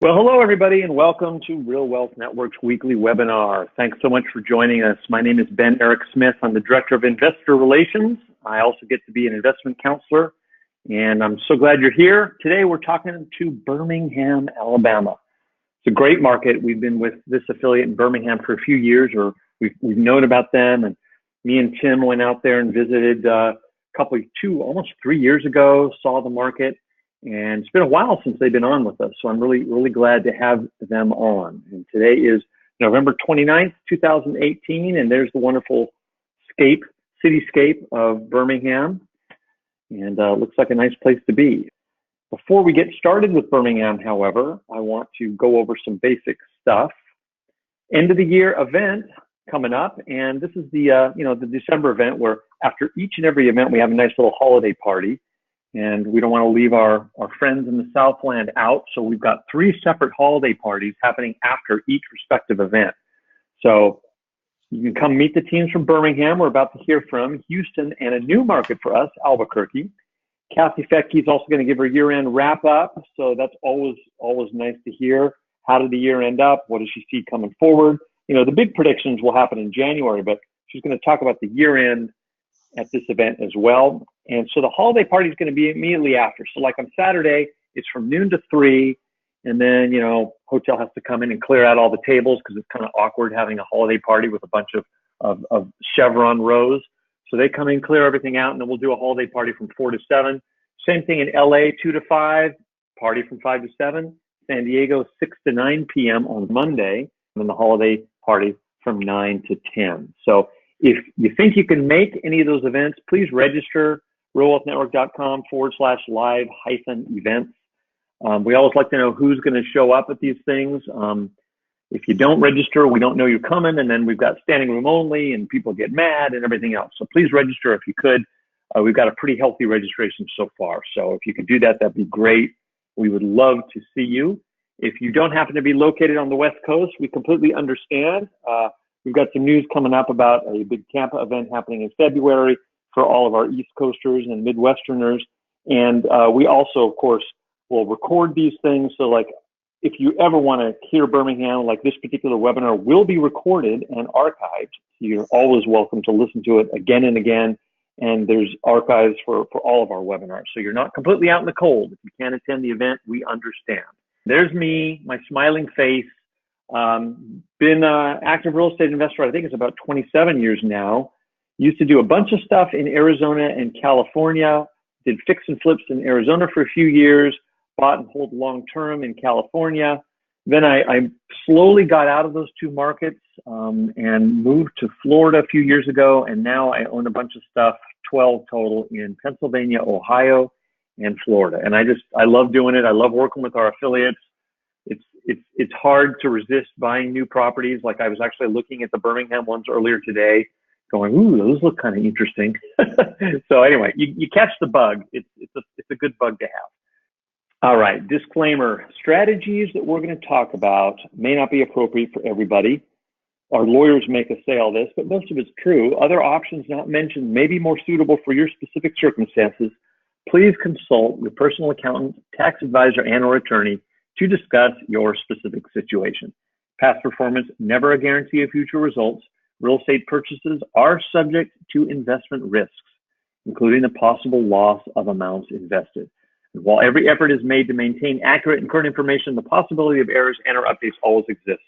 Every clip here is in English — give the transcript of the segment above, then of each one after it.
Well, hello, everybody, and welcome to Real Wealth Network's weekly webinar. Thanks so much for joining us. My name is Ben Eric Smith. I'm the Director of Investor Relations. I also get to be an investment counselor, and I'm so glad you're here. Today, we're talking to Birmingham, Alabama. It's a great market. We've been with this affiliate in Birmingham for a few years, or we've known about them, and me and Tim went out there and visited almost 3 years ago, saw the market. And it's been a while since they've been on with us, so I'm really glad to have them on. And today is November 29th, 2018, and there's the wonderful cityscape of Birmingham, and looks like a nice place to be. Before we get started with Birmingham, however, I want to go over some basic stuff. End of the year event coming up, and this is the the December event where after each and every event we have a nice little holiday party. And we don't want to leave our friends in the Southland out. So we've got 3 separate holiday parties happening after each respective event. So you can come meet the teams from Birmingham. We're about to hear from Houston and a new market for us, Albuquerque. Kathy Fettke is also going to give her year-end wrap-up. So that's always nice to hear. How did the year end up? What does she see coming forward? The big predictions will happen in January, but she's going to talk about the year-end at this event as well. And so the holiday party is going to be immediately after. So like on Saturday, it's from noon to 3. And then, hotel has to come in and clear out all the tables because it's kind of awkward having a holiday party with a bunch of chevron rows. So they come in, clear everything out, and then we'll do a holiday party from 4 to 7. Same thing in LA, 2 to 5, party from 5 to 7. San Diego, 6 to 9 p.m. on Monday, and then the holiday party from 9 to 10. So if you think you can make any of those events, please register, realwealthnetwork.com/live-events. We always like to know who's going to show up at these things. If you don't register, we don't know you're coming, and then we've got standing room only, and people get mad and everything else. So please register if you could. We've got a pretty healthy registration so far. So if you could do that, that'd be great. We would love to see you. If you don't happen to be located on the West Coast, we completely understand. We've got some news coming up about a big Tampa event happening in February for all of our East Coasters and Midwesterners. And we also, of course, will record these things. So like, if you ever want to hear Birmingham, like this particular webinar will be recorded and archived. You're always welcome to listen to it again and again. And there's archives for all of our webinars. So you're not completely out in the cold. If you can't attend the event, we understand. There's me, my smiling face. Been an active real estate investor, I think it's about 27 years now. Used to do a bunch of stuff in Arizona and California. Did fix and flips in Arizona for a few years. Bought and hold long-term in California. Then I slowly got out of those 2 markets and moved to Florida a few years ago. And now I own a bunch of stuff, 12 total, in Pennsylvania, Ohio, and Florida. And I love doing it. I love working with our affiliates. It's hard to resist buying new properties. Like I was actually looking at the Birmingham ones earlier today, going, ooh, those look kind of interesting. So anyway, you catch the bug. It's a good bug to have. All right, disclaimer, strategies that we're going to talk about may not be appropriate for everybody. Our lawyers make us say all this, but most of it's true. Other options not mentioned may be more suitable for your specific circumstances. Please consult your personal accountant, tax advisor, and or attorney to discuss your specific situation. Past performance, never a guarantee of future results. Real estate purchases are subject to investment risks, including the possible loss of amounts invested. And while every effort is made to maintain accurate and current information, the possibility of errors and or updates always exists.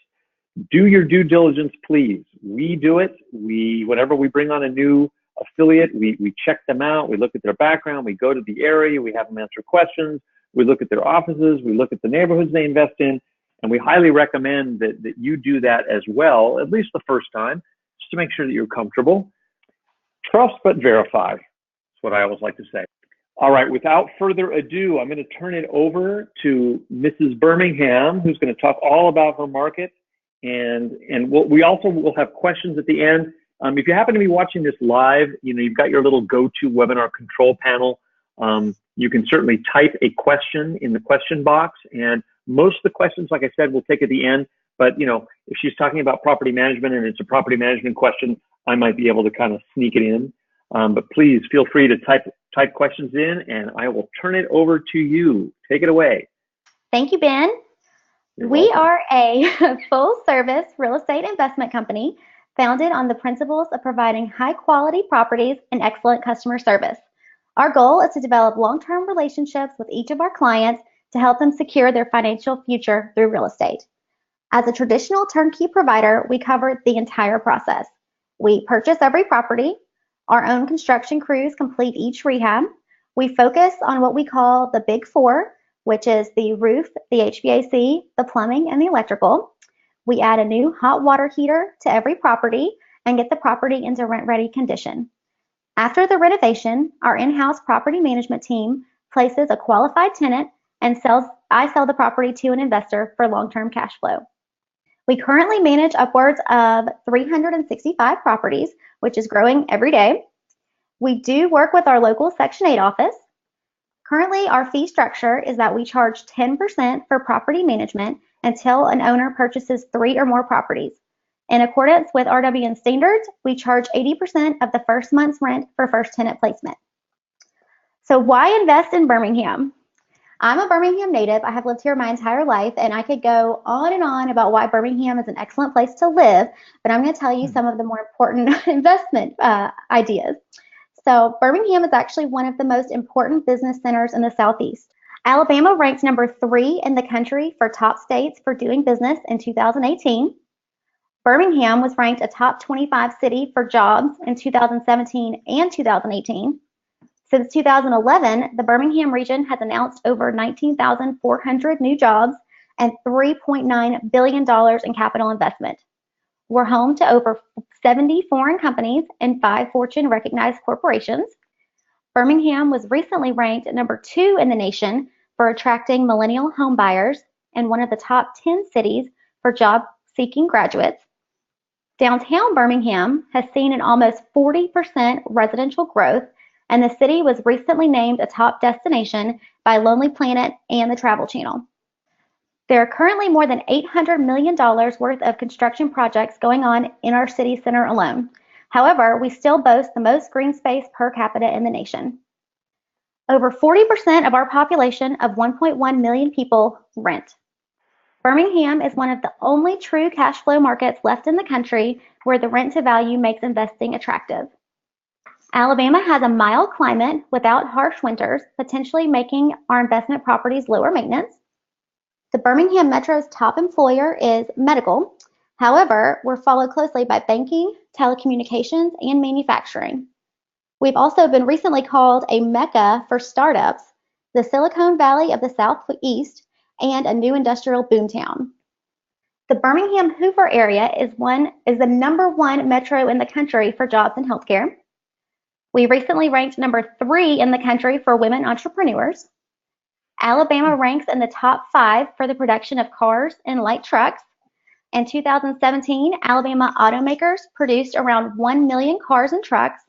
Do your due diligence, please. We do it. Whenever we bring on a new affiliate, we check them out. We look at their background. We go to the area. We have them answer questions. We look at their offices, we look at the neighborhoods they invest in, and we highly recommend that you do that as well, at least the first time, just to make sure that you're comfortable. Trust but verify. That's what I always like to say. All right, without further ado, I'm going to turn it over to Mrs. Birmingham, who's going to talk all about her market. And we also will have questions at the end. If you happen to be watching this live, you've got your little go-to webinar control panel. You can certainly type a question in the question box, and most of the questions, like I said, we'll take at the end. But if she's talking about property management and it's a property management question, I might be able to kind of sneak it in. But please feel free to type questions in, and I will turn it over to you. Take it away. Thank you, Ben. You're We welcome. are a full-service real estate investment company founded on the principles of providing high-quality properties and excellent customer service. Our goal is to develop long-term relationships with each of our clients to help them secure their financial future through real estate. As a traditional turnkey provider, we cover the entire process. We purchase every property. Our own construction crews complete each rehab. We focus on what we call the Big Four, which is the roof, the HVAC, the plumbing, and the electrical. We add a new hot water heater to every property and get the property into rent-ready condition. After the renovation, our in-house property management team places a qualified tenant and I sell the property to an investor for long-term cash flow. We currently manage upwards of 365 properties, which is growing every day. We do work with our local Section 8 office. Currently, our fee structure is that we charge 10% for property management until an owner purchases 3 or more properties. In accordance with RWN standards, we charge 80% of the first month's rent for first tenant placement. So why invest in Birmingham? I'm a Birmingham native. I have lived here my entire life, and I could go on and on about why Birmingham is an excellent place to live, but I'm going to tell you some of the more important investment ideas. So Birmingham is actually one of the most important business centers in the Southeast. Alabama ranked number 3 in the country for top states for doing business in 2018. Birmingham was ranked a top 25 city for jobs in 2017 and 2018. Since 2011, the Birmingham region has announced over 19,400 new jobs and $3.9 billion in capital investment. We're home to over 70 foreign companies and 5 Fortune recognized corporations. Birmingham was recently ranked number 2 in the nation for attracting millennial home buyers and one of the top 10 cities for job-seeking graduates. Downtown Birmingham has seen an almost 40% residential growth, and the city was recently named a top destination by Lonely Planet and the Travel Channel. There are currently more than $800 million worth of construction projects going on in our city center alone. However, we still boast the most green space per capita in the nation. Over 40% of our population of 1.1 million people rent. Birmingham is one of the only true cash flow markets left in the country where the rent to value makes investing attractive. Alabama has a mild climate without harsh winters, potentially making our investment properties lower maintenance. The Birmingham Metro's top employer is medical. However, we're followed closely by banking, telecommunications, and manufacturing. We've also been recently called a mecca for startups, the Silicon Valley of the Southeast, and a new industrial boomtown. The Birmingham Hoover area is the number 1 metro in the country for jobs and healthcare. We recently ranked number 3 in the country for women entrepreneurs. Alabama ranks in the top 5 for the production of cars and light trucks. In 2017, Alabama automakers produced around 1 million cars and trucks,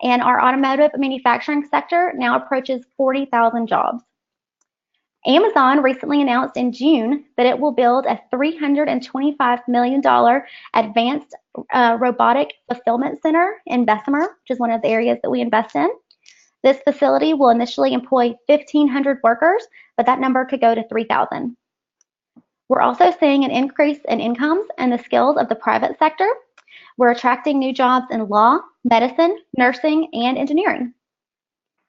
and our automotive manufacturing sector now approaches 40,000 jobs. Amazon recently announced in June that it will build a $325 million advanced robotic fulfillment center in Bessemer, which is one of the areas that we invest in. This facility will initially employ 1,500 workers, but that number could go to 3,000. We're also seeing an increase in incomes and the skills of the private sector. We're attracting new jobs in law, medicine, nursing, and engineering.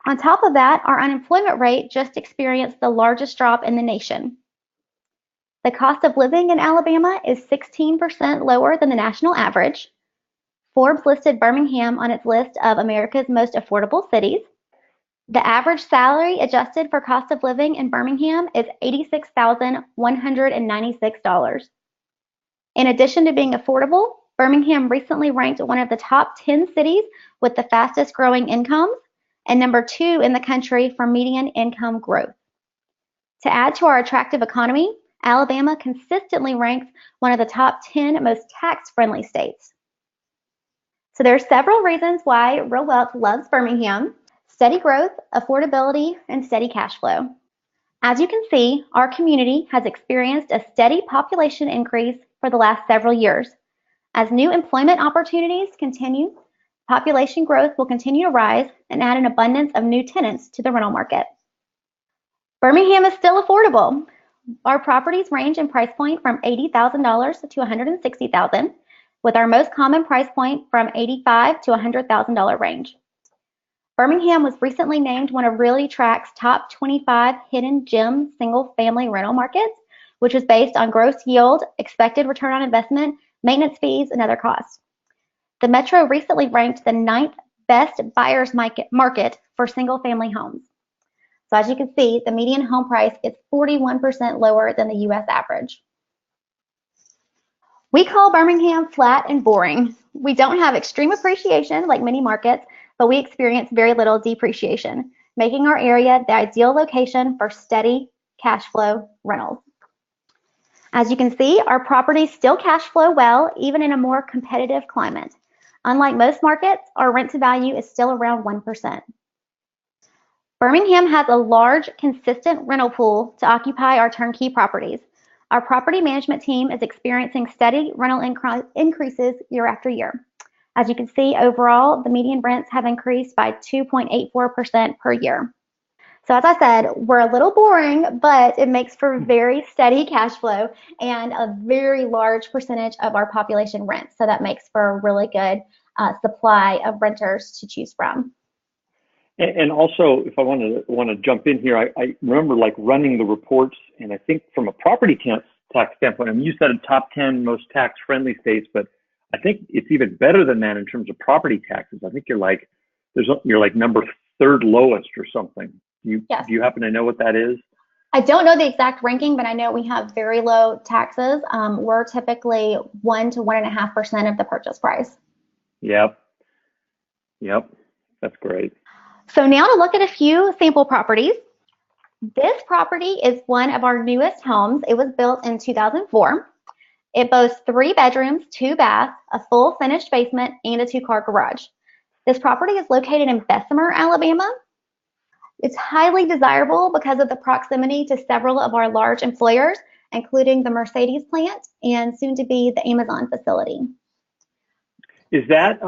On top of that, our unemployment rate just experienced the largest drop in the nation. The cost of living in Alabama is 16% lower than the national average. Forbes listed Birmingham on its list of America's most affordable cities. The average salary adjusted for cost of living in Birmingham is $86,196. In addition to being affordable, Birmingham recently ranked one of the top 10 cities with the fastest growing incomes and number 2 in the country for median income growth. To add to our attractive economy, Alabama consistently ranks one of the top 10 most tax-friendly states. So there are several reasons why Real Wealth loves Birmingham: steady growth, affordability, and steady cash flow. As you can see, our community has experienced a steady population increase for the last several years. As new employment opportunities continue, population growth will continue to rise and add an abundance of new tenants to the rental market. Birmingham is still affordable. Our properties range in price point from $80,000 to $160,000, with our most common price point from $85,000 to $100,000 range. Birmingham was recently named one of Realty Trac's top 25 hidden gem single-family rental markets, which is based on gross yield, expected return on investment, maintenance fees, and other costs. The Metro recently ranked the 9th best buyer's market for single-family homes. So as you can see, the median home price is 41% lower than the U.S. average. We call Birmingham flat and boring. We don't have extreme appreciation like many markets, but we experience very little depreciation, making our area the ideal location for steady cash flow rentals. As you can see, our properties still cash flow well, even in a more competitive climate. Unlike most markets, our rent to value is still around 1%. Birmingham has a large, consistent rental pool to occupy our turnkey properties. Our property management team is experiencing steady rental increases year after year. As you can see, overall, the median rents have increased by 2.84% per year. So as I said, we're a little boring, but it makes for very steady cash flow and a very large percentage of our population rents. So that makes for a really good supply of renters to choose from. And also, if I want to jump in here, I remember like running the reports, and I think from a property tax standpoint, I mean, you said a top 10 most tax-friendly states, but I think it's even better than that in terms of property taxes. I think you're like number 3rd lowest or something. Yes. Do you happen to know what that is? I don't know the exact ranking, but I know we have very low taxes. We're typically 1 to 1.5% of the purchase price. Yep. That's great. So now to look at a few sample properties. This property is one of our newest homes. It was built in 2004. It boasts 3 bedrooms, 2 baths, a full finished basement, and a 2-car garage. This property is located in Bessemer, Alabama. It's highly desirable because of the proximity to several of our large employers, including the Mercedes plant and soon to be the Amazon facility. Is that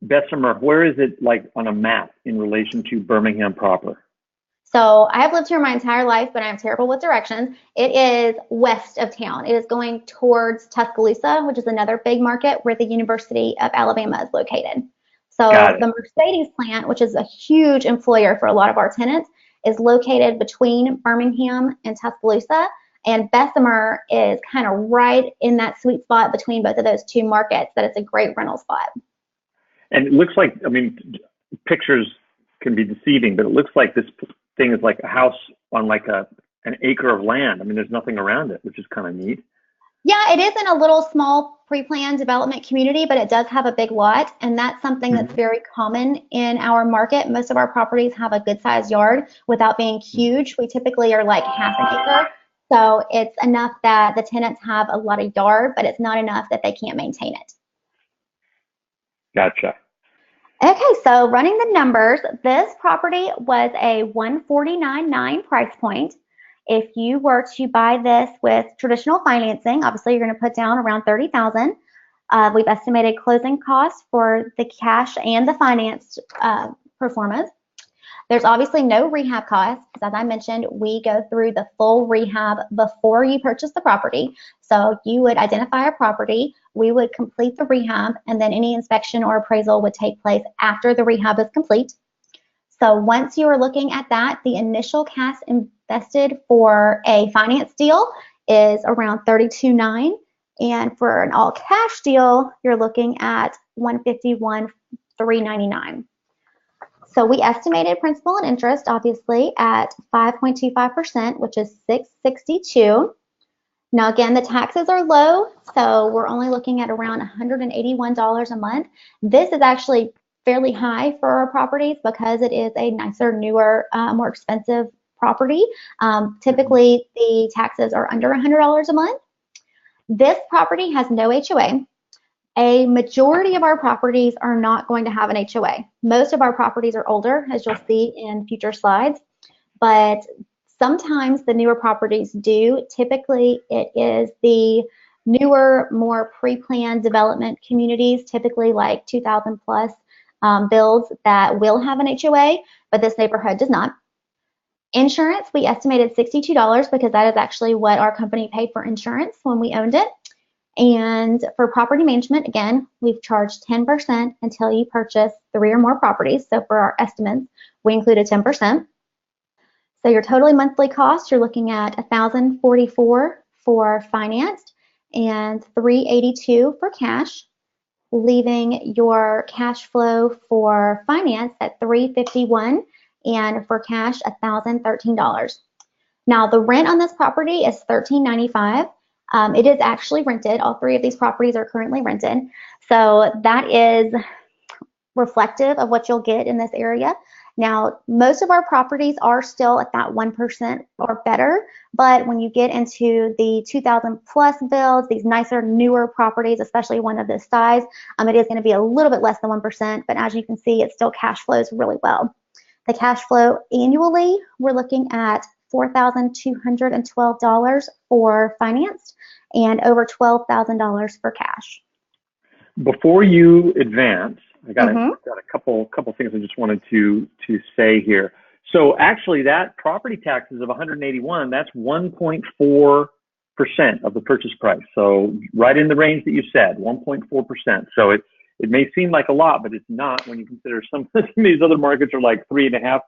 Bessemer, where is it like on a map in relation to Birmingham proper? So I have lived here my entire life, but I'm terrible with directions. It is west of town. It is going towards Tuscaloosa, which is another big market where the University of Alabama is located. So the Mercedes plant, which is a huge employer for a lot of our tenants, is located between Birmingham and Tuscaloosa, and Bessemer is kind of right in that sweet spot between both of those 2 markets, that it's a great rental spot. And it looks like, I mean, pictures can be deceiving, but it looks like this thing is like a house on like an acre of land. I mean, there's nothing around it, which is kind of neat. Yeah, it is in a little small pre-planned development community, but it does have a big lot, and that's something that's very common in our market. Most of our properties have a good sized yard without being huge. We typically are like half an acre. So it's enough that the tenants have a lot of yard, but it's not enough that they can't maintain it. Gotcha. Okay, so running the numbers, this property was a $149,900 price point. If you were to buy this with traditional financing, obviously you're going to put down around $30,000. We've estimated closing costs for the cash and the financed performance. There's obviously no rehab costs, because as I mentioned, we go through the full rehab before you purchase the property. So you would identify a property, we would complete the rehab, and then any inspection or appraisal would take place after the rehab is complete. So once you are looking at that, the initial cash invested for a finance deal is around $32,900, and for an all cash deal, you're looking at $151,399. So we estimated principal and interest, obviously, at 5.25%, which is $662. Now, again, the taxes are low, so we're only looking at around $181 a month. This is actually fairly high for our properties because it is a nicer, newer, more expensive property. Typically, the taxes are under $100 a month. This property has no HOA. A majority of our properties are not going to have an HOA. Most of our properties are older, as you'll see in future slides, but sometimes the newer properties do. Typically, it is the newer, more pre-planned development communities, typically like 2,000 plus builds, that will have an HOA, but this neighborhood does not. Insurance, we estimated $62 because that is actually what our company paid for insurance when we owned it. And for property management, again, we've charged 10% until you purchase 3 or more properties. So for our estimates, we included 10%. So your totally monthly cost, you're looking at $1,044 for financed and $382 for cash, leaving your cash flow for finance at $351 and for cash $1,013. Now the rent on this property is $1,395. It is actually rented. All 3 of these properties are currently rented. So that is reflective of what you'll get in this area. Now, most of our properties are still at that 1% or better, but when you get into the 2000 plus builds, these nicer, newer properties, especially one of this size, it is going to be a little bit less than 1%, but as you can see, it still cash flows really well. The cash flow annually, we're looking at $4,212 for financed and over $12,000 for cash. Before you advance, I got a couple things I just wanted to say here. So actually, that property taxes of 181, that's 1.4% of the purchase price. So right in the range that you said, 1.4%. So it may seem like a lot, but it's not when you consider some of these other markets are like 3.5%.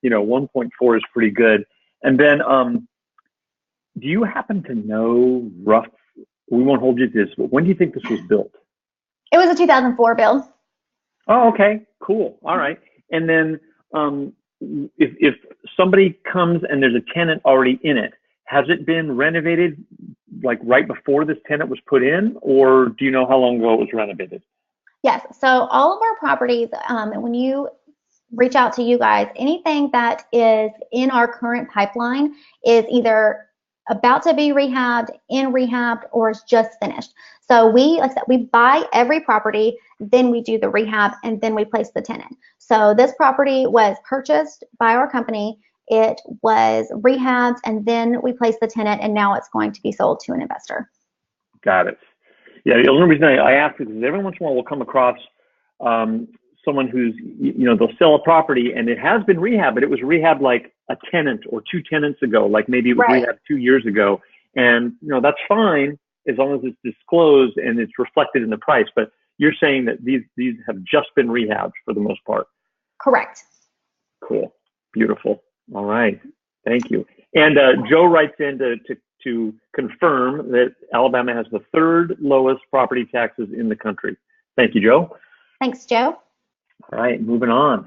1.4 is pretty good. And then, do you happen to know rough? We won't hold you to this, but when do you think this was built? It was a 2004 build. Oh, okay, cool. All right. And then if somebody comes and there's a tenant already in it, has it been renovated like right before this tenant was put in, or do you know how long ago it was renovated? Yes. So all of our properties, when you reach out to you guys, anything that is in our current pipeline is either about to be rehabbed, in rehabbed, or is just finished. So like I said, we buy every property, then we do the rehab, and then we place the tenant. So this property was purchased by our company, it was rehabbed, and then we placed the tenant, and now it's going to be sold to an investor. Got it. Yeah, the only reason I ask is because every once in a while we'll come across someone who's, they'll sell a property and it has been rehabbed, but it was rehabbed like a tenant or 2 tenants ago, like maybe it was rehabbed 2 years ago. And, that's fine as long as it's disclosed and it's reflected in the price. But you're saying that these have just been rehabbed for the most part. Correct. Cool. Beautiful. All right. Thank you. And Joe writes in to confirm that Alabama has the 3rd lowest property taxes in the country. Thank you, Joe. Thanks, Joe. All right, moving on.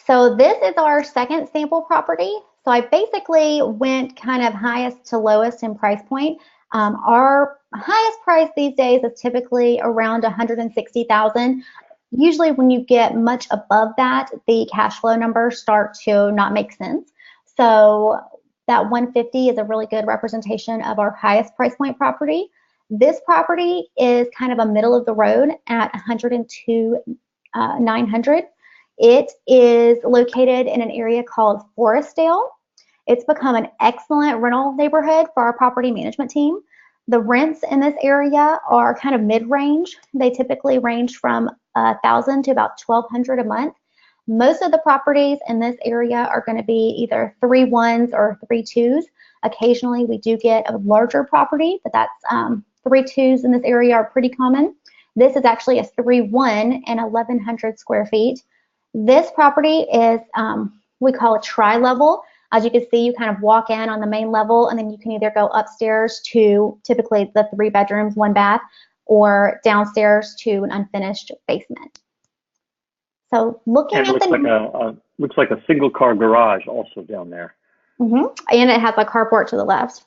So this is our second sample property. So I basically went kind of highest to lowest in price point. Our highest price these days is typically around $160,000. Usually when you get much above that, the cash flow numbers start to not make sense. So that 150 is a really good representation of our highest price point property. This property is kind of a middle of the road at $102,900. It is located in an area called Forestdale. It's become an excellent rental neighborhood for our property management team. The rents in this area are kind of mid-range. They typically range from $1,000 to about $1,200 a month. Most of the properties in this area are going to be either 3 1s or 3 2s. Occasionally, we do get a larger property, but that's 3 2s in this area are pretty common. This is actually a 3 1 and 1,100 square feet. This property is, we call a tri-level. As you can see, you kind of walk in on the main level, and then you can either go upstairs to typically the 3 bedrooms, 1 bath, or downstairs to an unfinished basement. So looking at the looks like a single car garage also down there. And it has a carport to the left.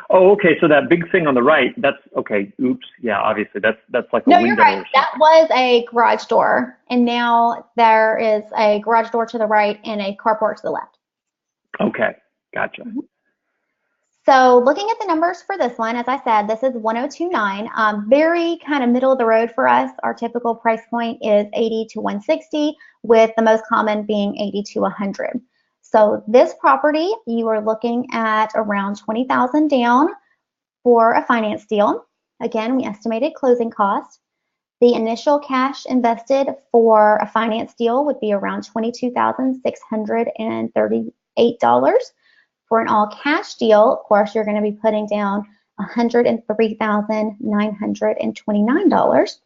Oh, okay. So that big thing on the right, that's okay. Oops. Yeah, obviously that's like a window. No, you're right. That was a garage door, and now there is a garage door to the right and a carport to the left. Okay, gotcha. So looking at the numbers for this one, as I said, this is 102.9. Very kind of middle of the road for us. Our typical price point is 80 to 160, with the most common being 80 to 100. So this property, you are looking at around $20,000 down for a finance deal. Again, we estimated closing costs. The initial cash invested for a finance deal would be around $22,638. For an all-cash deal, of course, you're going to be putting down $103,929.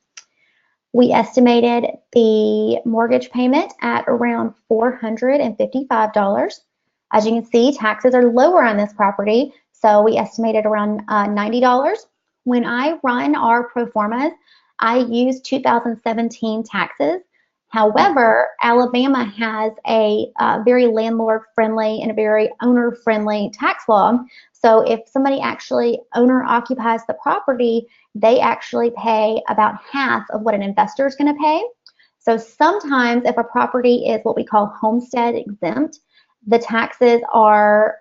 We estimated the mortgage payment at around $455. As you can see, taxes are lower on this property, so we estimated around $90. When I run our pro formas, I use 2017 taxes. However, Alabama has a very landlord-friendly and a very owner-friendly tax law. So if somebody actually owner-occupies the property, they actually pay about half of what an investor is going to pay. So sometimes if a property is what we call homestead exempt, the taxes are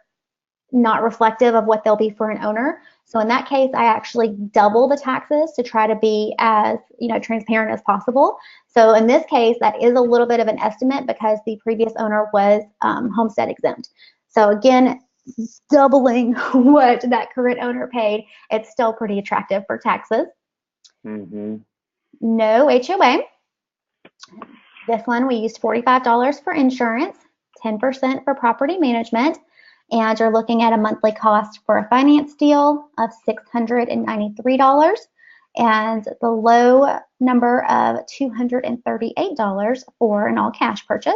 not reflective of what they'll be for an owner. So in that case, I actually double the taxes to try to be as transparent as possible. So in this case, that is a little bit of an estimate because the previous owner was homestead exempt. So again, doubling what that current owner paid, it's still pretty attractive for taxes. Mm-hmm. No HOA. This one we used $45 for insurance, 10% for property management, and you're looking at a monthly cost for a finance deal of $693 and the low number of $238 for an all-cash purchase.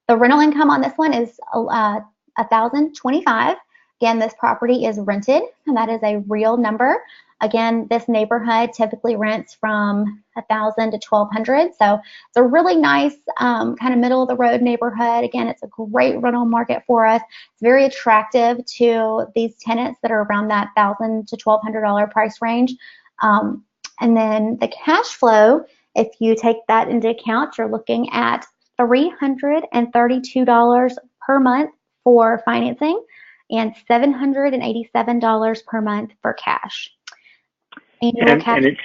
The rental income on this one is $1,025. Again, this property is rented, and that is a real number. Again, this neighborhood typically rents from $1,000 to $1,200, so it's a really nice kind of middle of the road neighborhood. Again, it's a great rental market for us. It's very attractive to these tenants that are around that $1,000 to $1,200 price range. And then the cash flow, if you take that into account, you're looking at $332 per month for financing and $787 per month for cash. And it's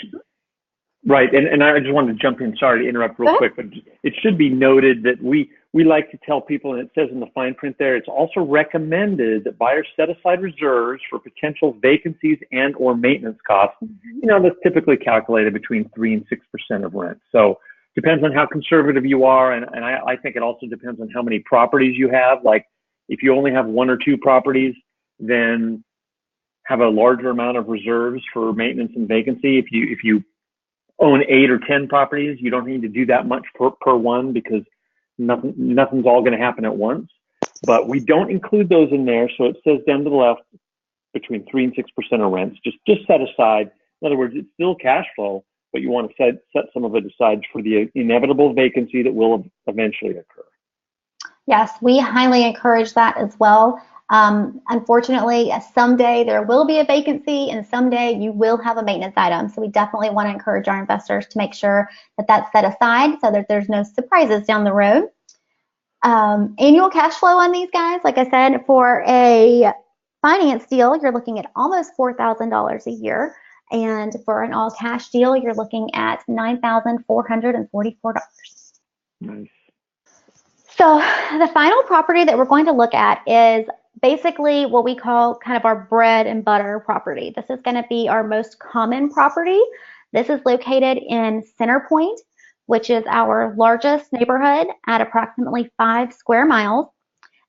right. And I just wanted to jump in. Sorry to interrupt real quick, but it should be noted that we like to tell people, and it says in the fine print there, it's also recommended that buyers set aside reserves for potential vacancies and or maintenance costs. Mm-hmm. That's typically calculated between 3 and 6% of rent. So depends on how conservative you are, and I think it also depends on how many properties you have. Like if you only have 1 or 2 properties, then have a larger amount of reserves for maintenance and vacancy. If you own 8 or 10 properties, you don't need to do that much per one because nothing's all going to happen at once. But we don't include those in there, so it says down to the left between 3 and 6% of rents. Just set aside. In other words, it's still cash flow, but you want to set some of it aside for the inevitable vacancy that will eventually occur. Yes, we highly encourage that as well. Unfortunately, someday there will be a vacancy and someday you will have a maintenance item. So we definitely want to encourage our investors to make sure that that's set aside so that there's no surprises down the road. Annual cash flow on these guys, like I said, for a finance deal, you're looking at almost $4,000 a year. And for an all cash deal, you're looking at $9,444. Nice. So the final property that we're going to look at is basically what we call kind of our bread and butter property. This is going to be our most common property. This is located in Center Point, which is our largest neighborhood at approximately 5 square miles.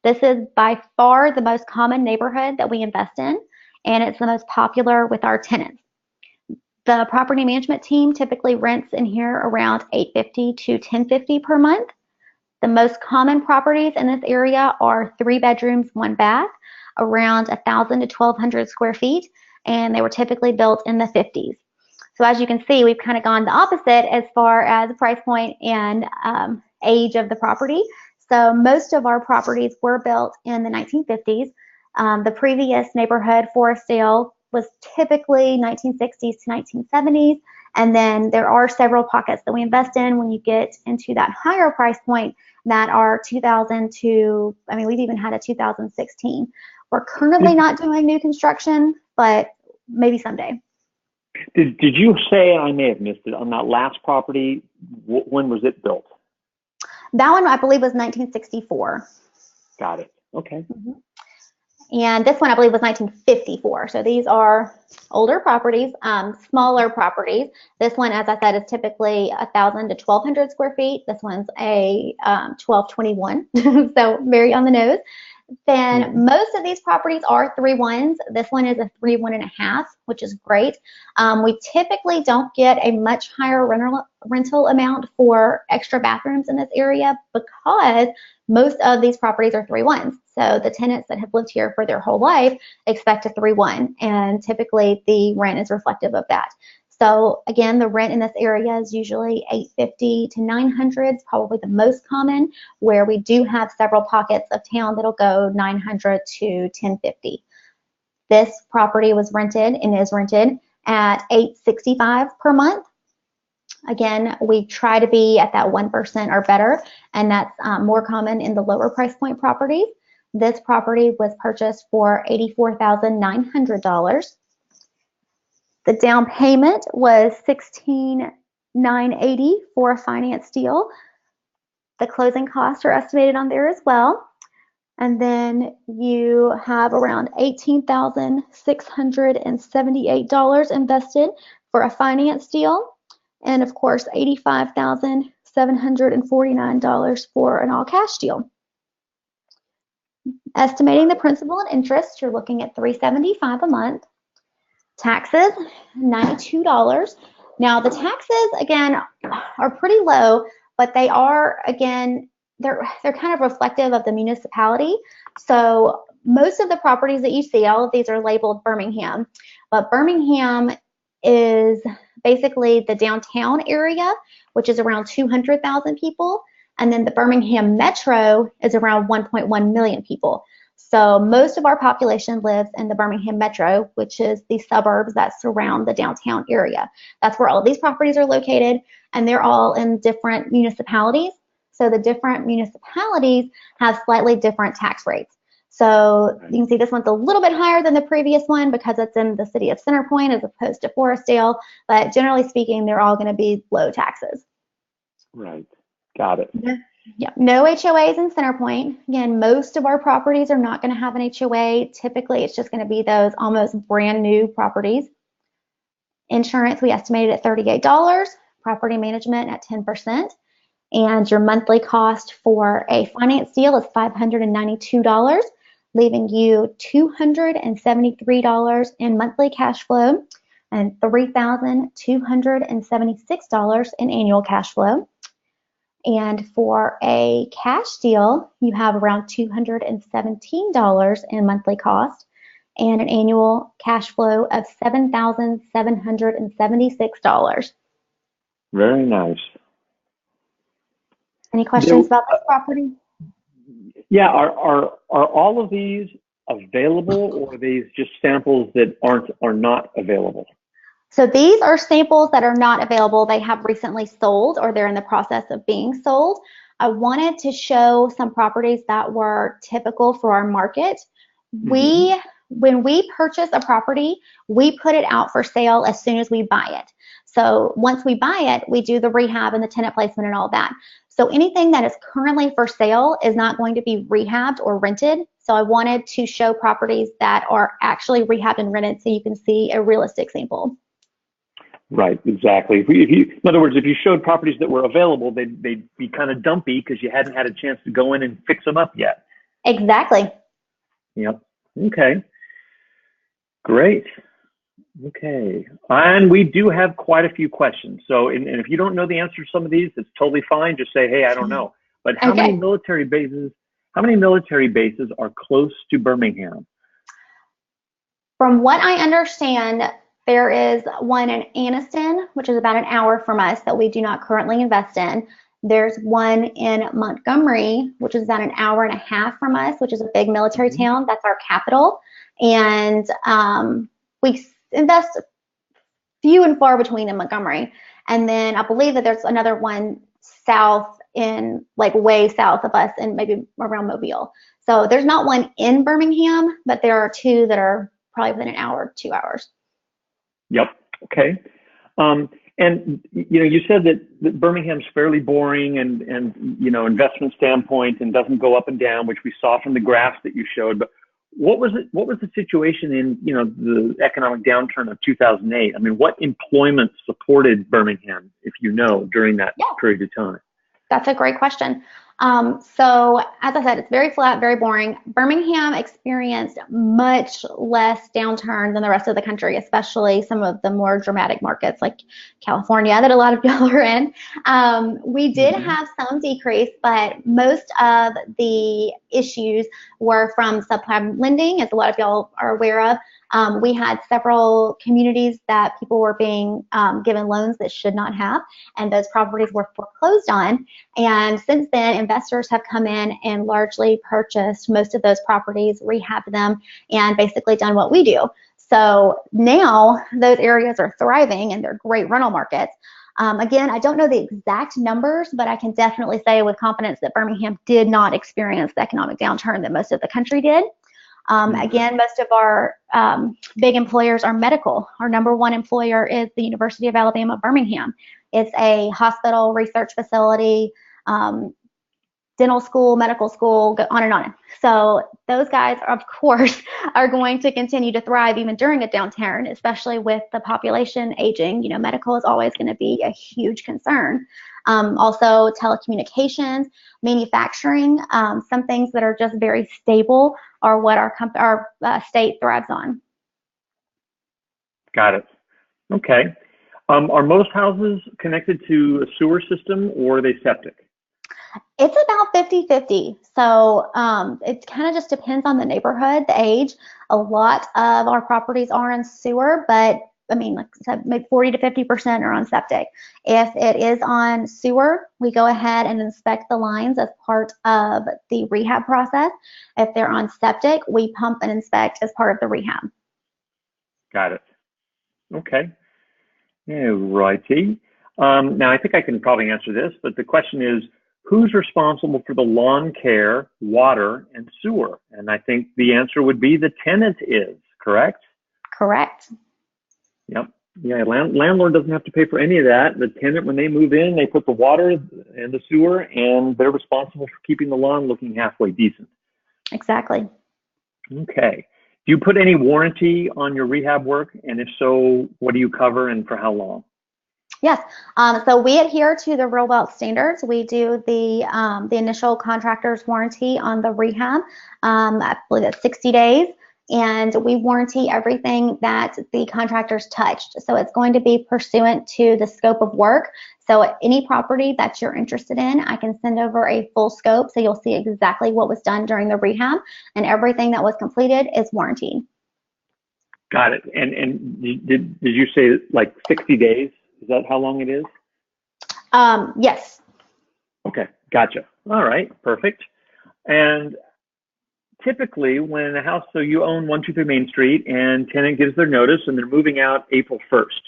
This is by far the most common neighborhood that we invest in, and it's the most popular with our tenants. The property management team typically rents in here around $850 to $1,050 per month. The most common properties in this area are 3 bedrooms, 1 bath, around 1,000 to 1,200 square feet, and they were typically built in the 50s. So as you can see, we've kind of gone the opposite as far as the price point and age of the property. So most of our properties were built in the 1950s. The previous neighborhood, Forestdale, was typically 1960s to 1970s. And then there are several pockets that we invest in when you get into that higher price point that are 2000 to, we've even had a 2016. We're currently not doing new construction, but maybe someday. Did you say, I may have missed it, on that last property, when was it built? That one, I believe, was 1964. Got it. Okay. Mm-hmm. And this one, I believe, was 1954. So these are older properties, smaller properties. This one, as I said, is typically 1,000 to 1,200 square feet. This one's a 1,221, so very on the nose. Then most of these properties are 3-1s. This one is a 3-1.5, which is great. We typically don't get a much higher rental amount for extra bathrooms in this area because most of these properties are 3-1s. So the tenants that have lived here for their whole life expect a 3-1, and typically the rent is reflective of that. So again, the rent in this area is usually $850 to $900, probably the most common, where we do have several pockets of town that'll go $900 to $1,050. This property was rented and is rented at $865 per month. Again, we try to be at that 1% or better, and that's more common in the lower price point properties. This property was purchased for $84,900. The down payment was $16,980 for a finance deal. The closing costs are estimated on there as well. And then you have around $18,678 invested for a finance deal. And of course, $85,749 for an all cash deal. Estimating the principal and interest, you're looking at $375 a month. Taxes, $92. Now the taxes, again, are pretty low, but they are, again, they're kind of reflective of the municipality. So most of the properties that you see, all of these are labeled Birmingham, but Birmingham is basically the downtown area, which is around 200,000 people. And then the Birmingham Metro is around 1.1 million people. So most of our population lives in the Birmingham Metro, which is the suburbs that surround the downtown area. That's where all of these properties are located, and they're all in different municipalities. So the different municipalities have slightly different tax rates. So you can see this one's a little bit higher than the previous one because it's in the city of Center Point as opposed to Forestdale, but generally speaking, they're all going to be low taxes. Right. Got it. Yeah, no HOAs in Center Point. Again, most of our properties are not going to have an HOA. Typically, it's just going to be those almost brand new properties. Insurance, we estimated at $38. Property management at 10%. And your monthly cost for a finance deal is $592, leaving you $273 in monthly cash flow and $3,276 in annual cash flow. And for a cash deal, you have around $217 in monthly cost and an annual cash flow of $7,776. Very nice. Any questions about this property? Yeah, are all of these available, or are these just samples that are not available? So these are samples that are not available. They have recently sold, or they're in the process of being sold. I wanted to show some properties that were typical for our market. When we purchase a property, we put it out for sale as soon as we buy it. So once we buy it, we do the rehab and the tenant placement and all that. So anything that is currently for sale is not going to be rehabbed or rented. So I wanted to show properties that are actually rehabbed and rented so you can see a realistic sample. Right, exactly. In other words, if you showed properties that were available, they'd be kind of dumpy because you hadn't had a chance to go in and fix them up yet. Exactly. Yep. Okay. Great. Okay. And we do have quite a few questions. So, and if you don't know the answer to some of these, it's totally fine. Just say, hey, I don't know. But how many military bases are close to Birmingham? From what I understand, there is one in Anniston, which is about an hour from us, that we do not currently invest in. There's one in Montgomery, which is about an hour and a half from us, which is a big military town. That's our capital. And we invest few and far between in Montgomery. And then I believe that there's another one south in, like way south of us, and maybe around Mobile. So there's not one in Birmingham, but there are two that are probably within an hour, 2 hours. Yep. Okay. And you said that Birmingham's fairly boring and investment standpoint, and doesn't go up and down, which we saw from the graphs that you showed. But what was it? What was the situation in, the economic downturn of 2008? I mean, what employment supported Birmingham, if you know, during that period of time? That's a great question. So as I said, it's very flat, very boring. Birmingham experienced much less downturn than the rest of the country, especially some of the more dramatic markets like California that a lot of y'all are in. We did have some decrease, but most of the issues were from subprime lending, as a lot of y'all are aware of. We had several communities that people were being given loans that should not have, and those properties were foreclosed on. And since then, investors have come in and largely purchased most of those properties, rehabbed them, and basically done what we do. So now those areas are thriving and they're great rental markets. Again, I don't know the exact numbers, but I can definitely say with confidence that Birmingham did not experience the economic downturn that most of the country did. Again, most of our big employers are medical. Our #1 employer is the University of Alabama, Birmingham. It's a hospital, research facility, dental school, medical school, go on and on. So those guys, of course, are going to continue to thrive even during a downturn, especially with the population aging. Medical is always going to be a huge concern. Also telecommunications, manufacturing, some things that are just very stable are what our state thrives on. Got it. Okay. Are most houses connected to a sewer system, or are they septic? It's about 50-50. So it kind of just depends on the neighborhood, the age. A lot of our properties are in sewer, but I mean, like I said, maybe 40 to 50% are on septic. If it is on sewer, we go ahead and inspect the lines as part of the rehab process. If they're on septic, we pump and inspect as part of the rehab. Got it. Okay. Righty. Now, I think I can probably answer this, but the question is, who's responsible for the lawn care, water, and sewer? And I think the answer would be the tenant is, correct? Correct. Yep. Yeah, landlord doesn't have to pay for any of that. The tenant, when they move in, they put the water and the sewer, and they're responsible for keeping the lawn looking halfway decent. Exactly. Okay. Do you put any warranty on your rehab work? And if so, what do you cover and for how long? Yes. So we adhere to the real wealth standards. We do the initial contractor's warranty on the rehab. I believe it's 60 days. And we warranty everything that the contractors touched. So it's going to be pursuant to the scope of work. So any property that you're interested in, I can send over a full scope so you'll see exactly what was done during the rehab, and everything that was completed is warranted. Got it. And did you say like 60 days? Is that how long it is? Yes. Okay, gotcha. All right, perfect. And typically when a house, so you own 123 Main Street and tenant gives their notice and they're moving out April 1st.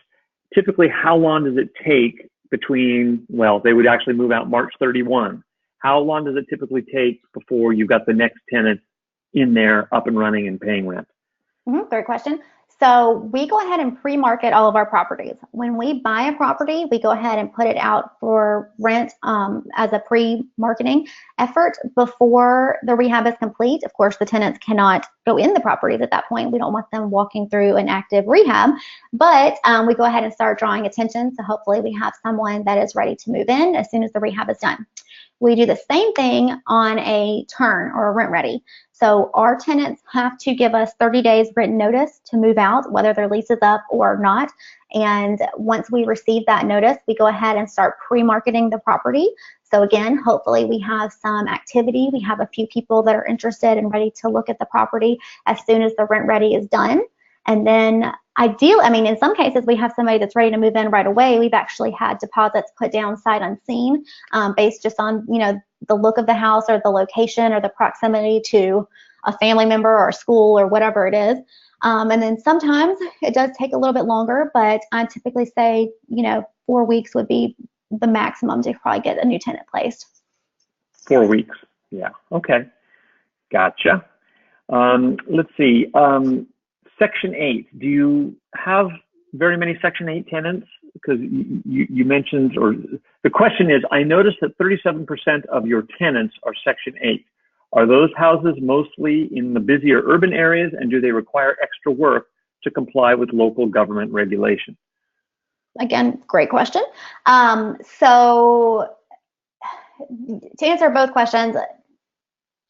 Typically, how long does it take between, well, they would actually move out March 31. How long does it typically take before you've got the next tenant in there up and running and paying rent? Great question. So we go ahead and pre-market all of our properties. When we buy a property, we go ahead and put it out for rent as a pre-marketing effort before the rehab is complete. Of course, the tenants cannot go in the properties at that point. We don't want them walking through an active rehab, but we go ahead and start drawing attention. So hopefully we have someone that is ready to move in as soon as the rehab is done. We do the same thing on a turn or a rent ready. So our tenants have to give us 30 days written notice to move out, whether their lease is up or not. And once we receive that notice, we go ahead and start pre-marketing the property. So again, hopefully we have some activity. We have a few people that are interested and ready to look at the property as soon as the rent ready is done. And then ideally, I mean, in some cases, we have somebody that's ready to move in right away. We've actually had deposits put down sight unseen based just on, the look of the house or the location or the proximity to a family member or a school or whatever it is. And then sometimes it does take a little bit longer, but I typically say, 4 weeks would be the maximum to probably get a new tenant placed. 4 weeks. Yeah. Okay. Gotcha. Let's see. Section 8, do you have very many Section 8 tenants? Because you mentioned, or the question is, I noticed that 37% of your tenants are Section 8. Are those houses mostly in the busier urban areas, and do they require extra work to comply with local government regulation? Again, great question. So to answer both questions,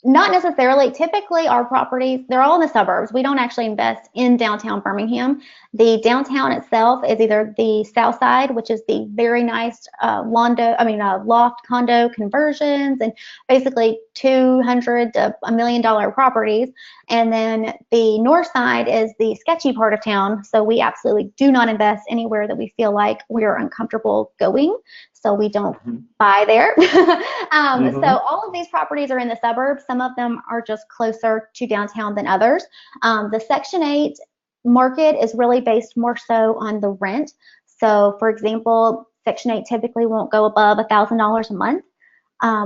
not necessarily. Typically, our properties, they're all in the suburbs. We don't actually invest in downtown Birmingham. The downtown itself is either the south side, which is the very nice loft condo conversions and basically $200 to $1 million properties. And then the north side is the sketchy part of town. So we absolutely do not invest anywhere that we feel like we're uncomfortable going. So we don't buy there. So all of these properties are in the suburbs. Some of them are just closer to downtown than others. The Section 8 market is really based more so on the rent. So for example, Section 8 typically won't go above $1,000 a month.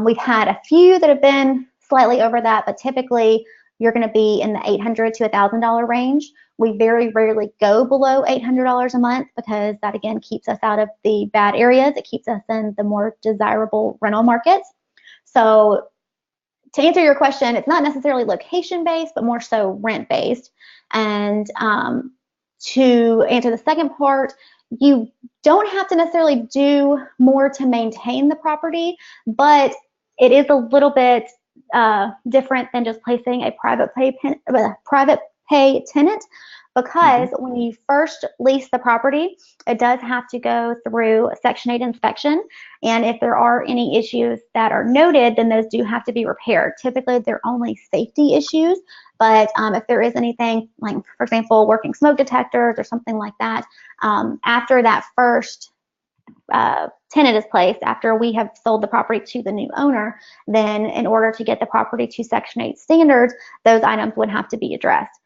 We've had a few that have been slightly over that, but typically you're going to be in the $800 to $1,000 range. We very rarely go below $800 a month because that, again, keeps us out of the bad areas. It keeps us in the more desirable rental markets. So to answer your question, it's not necessarily location-based, but more so rent-based. And to answer the second part, you don't have to necessarily do more to maintain the property, but it is a little bit different than just placing a private pay tenant, because when you first lease the property, it does have to go through a Section 8 inspection. And if there are any issues that are noted, then those do have to be repaired. Typically, they're only safety issues. But if there is anything, like, for example, working smoke detectors or something like that, after that first tenant is placed, after we have sold the property to the new owner, then in order to get the property to Section 8 standards, those items would have to be addressed.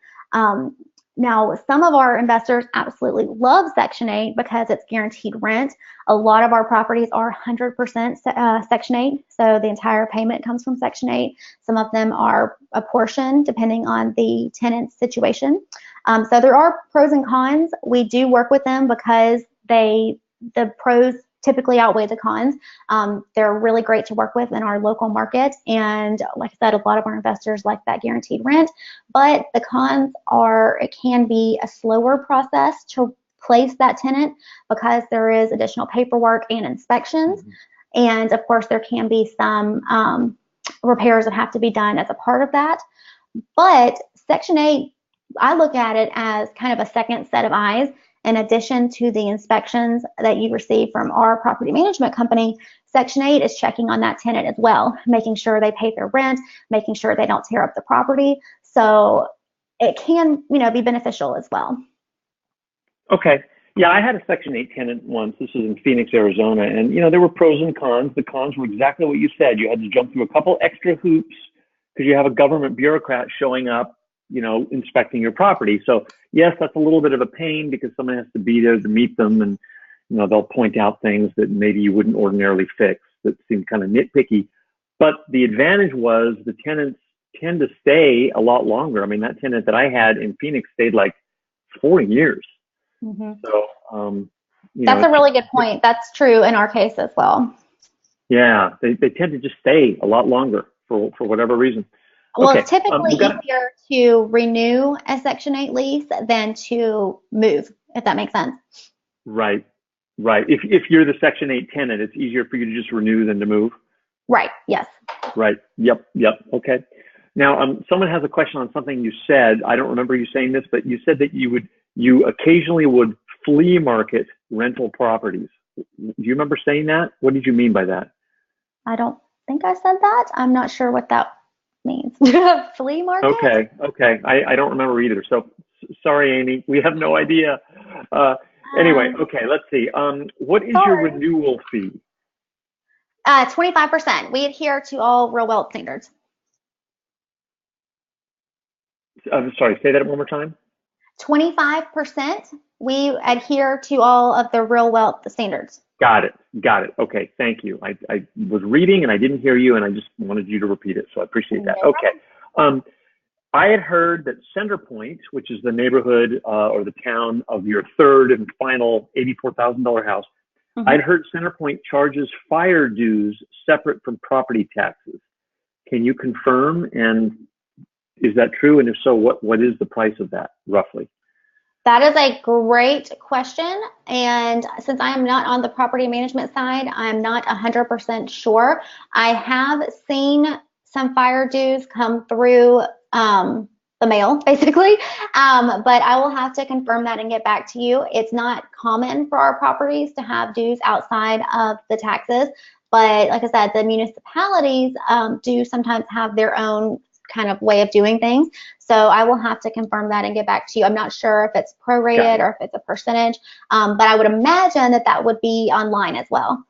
Now, some of our investors absolutely love Section 8 because it's guaranteed rent. A lot of our properties are 100% Section 8, so the entire payment comes from Section 8. Some of them are a portion depending on the tenant's situation. So there are pros and cons. We do work with them because the pros typically outweigh the cons. They're really great to work with in our local market. And like I said, a lot of our investors like that guaranteed rent. But the cons are it can be a slower process to place that tenant because there is additional paperwork and inspections. And of course, there can be some repairs that have to be done as a part of that. But Section 8, I look at it as kind of a second set of eyes. In addition to the inspections that you receive from our property management company, Section 8 is checking on that tenant as well, making sure they pay their rent, making sure they don't tear up the property. So it can, be beneficial as well. Okay. Yeah, I had a Section 8 tenant once. This was in Phoenix, Arizona. And, there were pros and cons. The cons were exactly what you said. You had to jump through a couple extra hoops because you have a government bureaucrat showing up, inspecting your property. So yes, that's a little bit of a pain because someone has to be there to meet them, and they'll point out things that maybe you wouldn't ordinarily fix that seem kind of nitpicky. But the advantage was the tenants tend to stay a lot longer. I mean, that tenant that I had in Phoenix stayed like 4 years. So that's a really good point. That's true in our case as well. Yeah, they tend to just stay a lot longer for whatever reason. Well, it's typically easier to renew a Section 8 lease than to move, if that makes sense. Right. If you're the Section 8 tenant, it's easier for you to just renew than to move. Right. Yes. Right. Yep. Okay. Now, someone has a question on something you said. I don't remember you saying this, but you said that you occasionally would flea market rental properties. Do you remember saying that? What did you mean by that? I don't think I said that. I'm not sure what that means. Flea market? Okay. I don't remember either. So sorry, Amy. We have no idea. Anyway, okay, let's see. What is your renewal fee? 25%. We adhere to all real wealth standards. I'm sorry, say that one more time. 25%. We adhere to all of the real wealth standards. Got it. Okay, thank you. I was reading and I didn't hear you, and I just wanted you to repeat it, so I appreciate that. Okay. I had heard that Center Point, which is the neighborhood or the town of your third and final $84,000 house, I'd heard Center Point charges fire dues separate from property taxes. Can you confirm? And is that true? And if so, what is the price of that roughly? That is a great question. And since I am not on the property management side, I'm not 100% sure. I have seen some fire dues come through the mail, basically. But I will have to confirm that and get back to you. It's not common for our properties to have dues outside of the taxes. But like I said, the municipalities do sometimes have their own kind of way of doing things. So I will have to confirm that and get back to you. I'm not sure if it's prorated or if it's a percentage, but I would imagine that that would be online as well.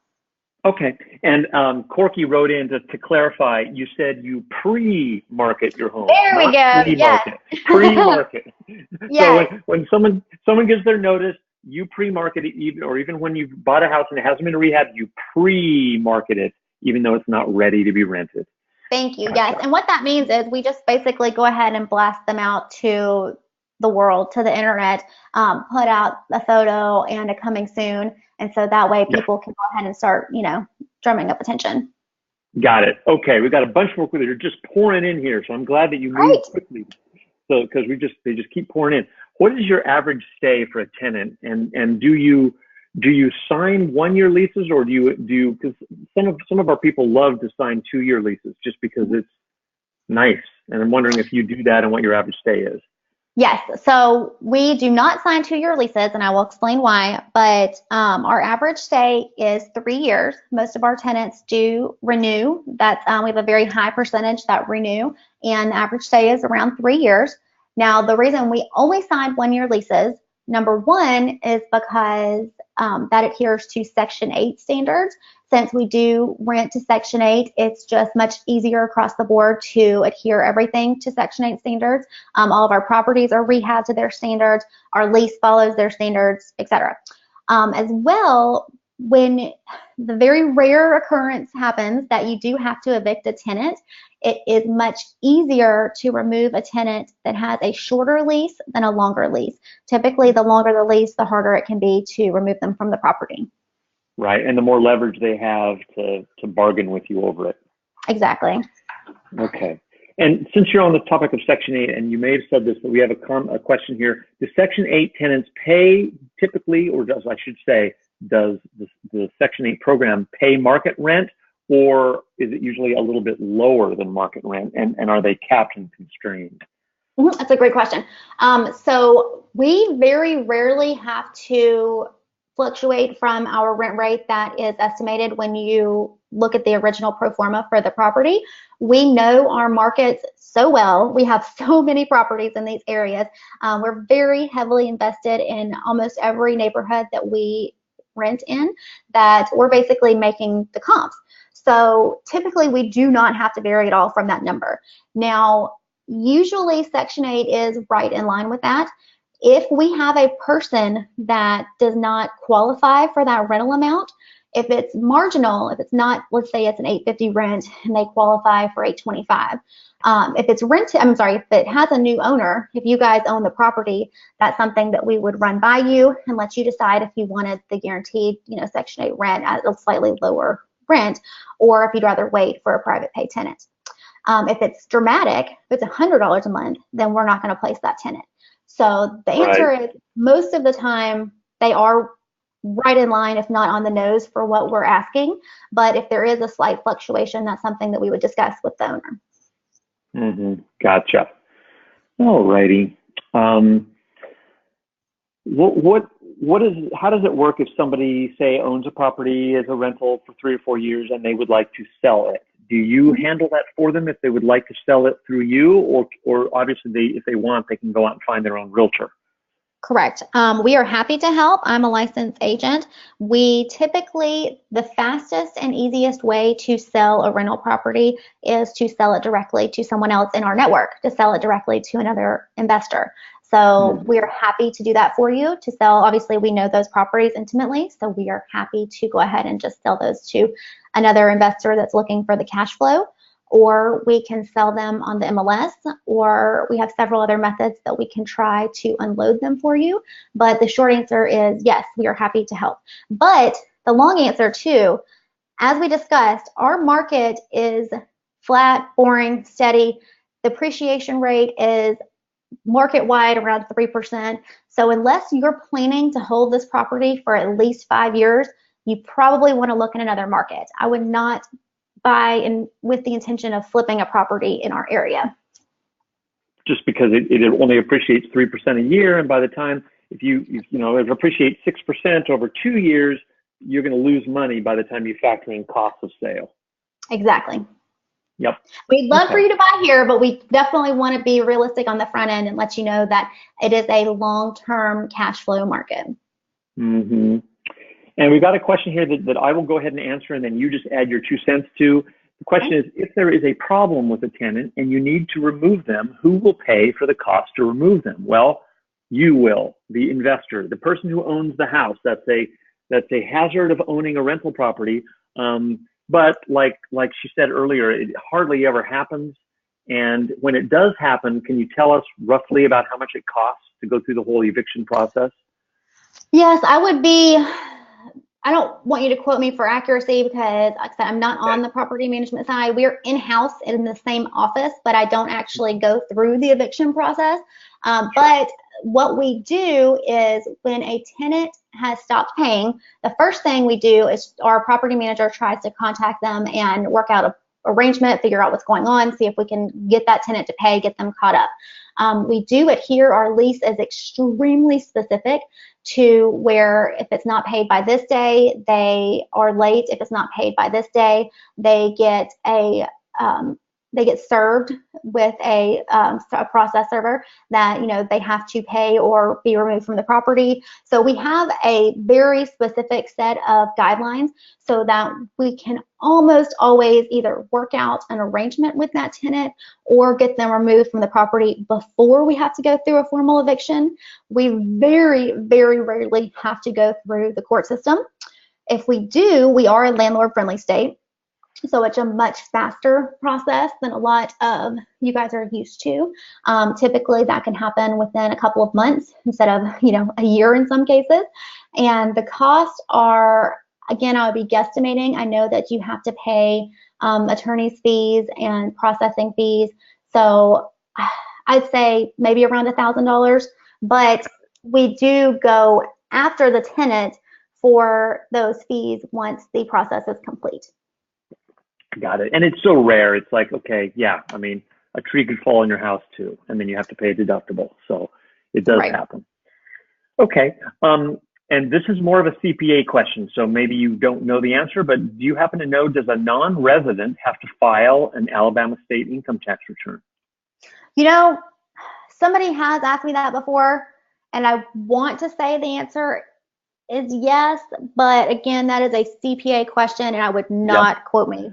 Okay. And Corky wrote in to clarify, you said you pre-market your home. There we go. Pre-market. Yes. Pre-market. Yes. So when someone gives their notice, you pre-market it, or even when you've bought a house and it hasn't been rehabbed, you pre-market it, even though it's not ready to be rented. Thank you. Yes. And what that means is we just basically go ahead and blast them out to the world, to the internet, put out a photo and a coming soon. And so that way people can go ahead and start, drumming up attention. Got it. Okay. We've got a bunch more quickly. They're just pouring in here. So I'm glad that you moved quickly. So, because they just keep pouring in. What is your average stay for a tenant? And do you sign 1-year leases, or do you, because some of our people love to sign 2-year leases just because it's nice. And I'm wondering if you do that and what your average stay is. Yes. So we do not sign 2-year leases, and I will explain why, but our average stay is 3 years. Most of our tenants do renew. That's we have a very high percentage that renew, and the average stay is around 3 years. Now, the reason we only sign 1-year leases, number one, is because that adheres to Section 8 standards. Since we do rent to Section 8, it's just much easier across the board to adhere everything to Section 8 standards. All of our properties are rehabbed to their standards. Our lease follows their standards, etc. As well, when the very rare occurrence happens that you do have to evict a tenant, it is much easier to remove a tenant that has a shorter lease than a longer lease. Typically, the longer the lease, the harder it can be to remove them from the property. Right, and the more leverage they have to bargain with you over it. Exactly. Okay. And since you're on the topic of Section 8, and you may have said this, but we have a question here. Do Section 8 tenants pay typically, or does the Section 8 program pay market rent, or is it usually a little bit lower than market rent, and are they capped and constrained? That's a great question. So we very rarely have to fluctuate from our rent rate that is estimated when you look at the original pro forma for the property. We know our markets so well. We have so many properties in these areas. We're very heavily invested in almost every neighborhood that we rent in, that we're basically making the comps. So typically we do not have to vary at all from that number. Now, usually Section 8 is right in line with that. If we have a person that does not qualify for that rental amount, if it's marginal, if it's not, let's say it's an $850 rent and they qualify for $825. If it's rented, if it has a new owner, if you guys own the property, that's something that we would run by you and let you decide if you wanted the guaranteed, Section 8 rent at a slightly lower rent, or if you'd rather wait for a private pay tenant. If it's dramatic, if it's $100 a month, then we're not going to place that tenant. So the answer is most of the time they are right in line, if not on the nose, for what we're asking. But if there is a slight fluctuation, that's something that we would discuss with the owner. Mm-hmm. Gotcha. All righty. How does it work if somebody, say, owns a property as a rental for 3 or 4 years and they would like to sell it? Do you handle that for them if they would like to sell it through you, or obviously if they want, they can go out and find their own realtor? Correct. We are happy to help. I'm a licensed agent. We typically, the fastest and easiest way to sell a rental property is to sell it directly to someone else in our network, to sell it directly to another investor. So we are happy to do that for you, to sell. Obviously, we know those properties intimately, so we are happy to go ahead and just sell those to another investor that's looking for the cash flow, or we can sell them on the MLS, or we have several other methods that we can try to unload them for you. But the short answer is yes, we are happy to help. But the long answer too, as we discussed, our market is flat, boring, steady. The appreciation rate is market-wide around 3%. So unless you're planning to hold this property for at least 5 years, you probably want to look in another market. I would not buy in with the intention of flipping a property in our area. Just because it only appreciates 3% a year, and by the time if it appreciates 6% over 2 years, you're going to lose money by the time you factor in cost of sale. Exactly. Yep. We'd love for you to buy here, but we definitely want to be realistic on the front end and let you know that it is a long-term cash flow market. Mm-hmm. And we've got a question here that I will go ahead and answer, and then you just add your 2 cents to. The question is, if there is a problem with a tenant and you need to remove them, who will pay for the cost to remove them? Well, you will, the investor, the person who owns the house. That's a hazard of owning a rental property. But like she said earlier, it hardly ever happens. And when it does happen, can you tell us roughly about how much it costs to go through the whole eviction process? Yes, I don't want you to quote me for accuracy because, like I said, I'm not on the property management side. We're in-house in the same office, but I don't actually go through the eviction process. But what we do is when a tenant has stopped paying, the first thing we do is our property manager tries to contact them and work out an arrangement, figure out what's going on, see if we can get that tenant to pay, get them caught up. We do adhere, our lease is extremely specific to where if it's not paid by this day, they are late. If it's not paid by this day, they get served with a process server that they have to pay or be removed from the property. So we have a very specific set of guidelines so that we can almost always either work out an arrangement with that tenant or get them removed from the property before we have to go through a formal eviction. We very, very rarely have to go through the court system. If we do, we are a landlord-friendly state. So it's a much faster process than a lot of you guys are used to. Typically that can happen within a couple of months instead of, a year in some cases. And the costs are, again, I would be guesstimating. I know that you have to pay attorney's fees and processing fees. So I'd say maybe around $1,000, but we do go after the tenant for those fees once the process is complete. Got it. And it's so rare. It's like, okay, yeah, I mean, a tree could fall in your house too, and then you have to pay a deductible. So it does happen. Okay. And this is more of a CPA question, so maybe you don't know the answer, but do you happen to know, does a non-resident have to file an Alabama state income tax return? Somebody has asked me that before, and I want to say the answer is yes, but again, that is a CPA question, and I would not quote me.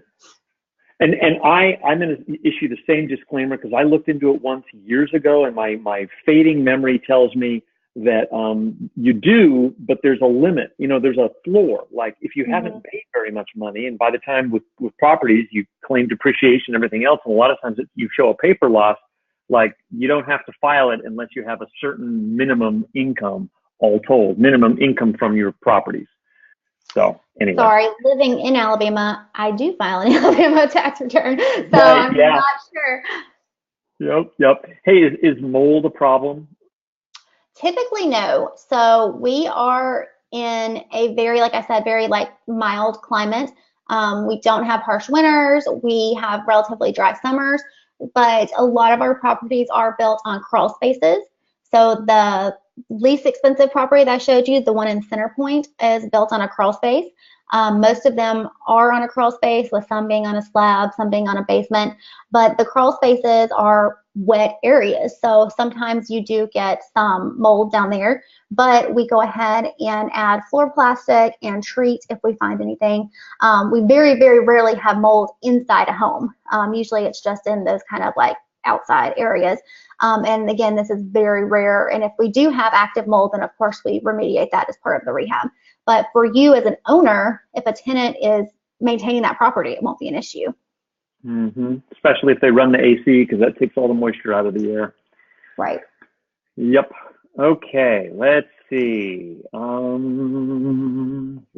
And I'm going to issue the same disclaimer because I looked into it once years ago, and my fading memory tells me that you do, but there's a limit. There's a floor. Like if you haven't paid very much money, and by the time with properties you claim depreciation and everything else, and a lot of times you show a paper loss, like you don't have to file it unless you have a certain minimum income, all told, minimum income from your properties. So anyway. Sorry, living in Alabama, I do file an Alabama tax return, so I'm not sure. Yep. Hey, is mold a problem? Typically, no. So we are in a very, like I said, very mild climate. We don't have harsh winters. We have relatively dry summers, but a lot of our properties are built on crawl spaces. So the least expensive property that I showed you, the one in Center Point, is built on a crawl space. Most of them are on a crawl space, with some being on a slab, some being on a basement, but the crawl spaces are wet areas. So sometimes you do get some mold down there, but we go ahead and add floor plastic and treat if we find anything. We very, very rarely have mold inside a home. Usually it's just in those kind of outside areas. And again, this is very rare. And if we do have active mold, then of course we remediate that as part of the rehab. But for you as an owner, if a tenant is maintaining that property, it won't be an issue. Especially if they run the AC, because that takes all the moisture out of the air. Right. Yep. Okay, let's see.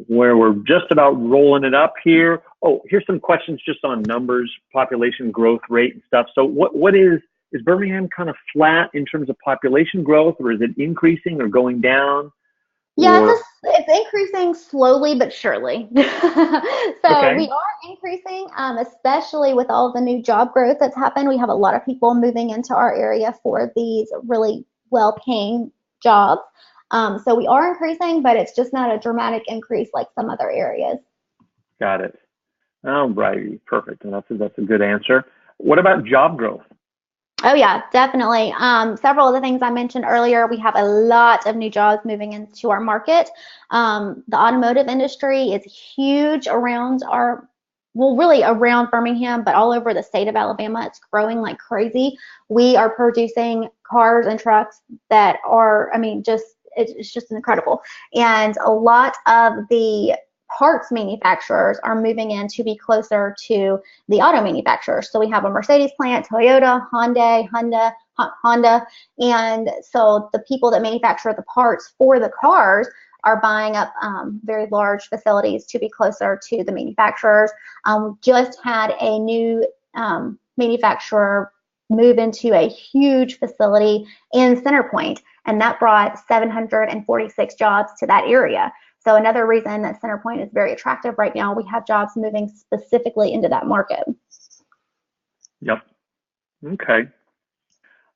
Where we're just about rolling it up here. Oh, here's some questions just on numbers, population growth rate and stuff. So what is Birmingham kind of flat in terms of population growth, or is it increasing or going down? Yeah, Or it's increasing slowly but surely. So we okay, are increasing, especially with all the new job growth that's happened. We have a lot of people moving into our area for these really well-paying jobs. So we are increasing, but it's just not a dramatic increase like some other areas. got it. All righty, perfect. And that's a good answer. What about job growth? Oh yeah, definitely. Several of the things I mentioned earlier, we have a lot of new jobs moving into our market. The automotive industry is huge around really around Birmingham, but all over the state of Alabama. It's growing like crazy. We are producing cars and trucks that are, I mean, it's just incredible. And a lot of the parts manufacturers are moving in to be closer to the auto manufacturers. So we have a Mercedes plant, Toyota, Honda, and so the people that manufacture the parts for the cars are buying up very large facilities to be closer to the manufacturers. Just had a new manufacturer move into a huge facility in Center Point, and that brought 746 jobs to that area. So another reason that Center Point is very attractive right now, we have jobs moving specifically into that market. Yep. Okay.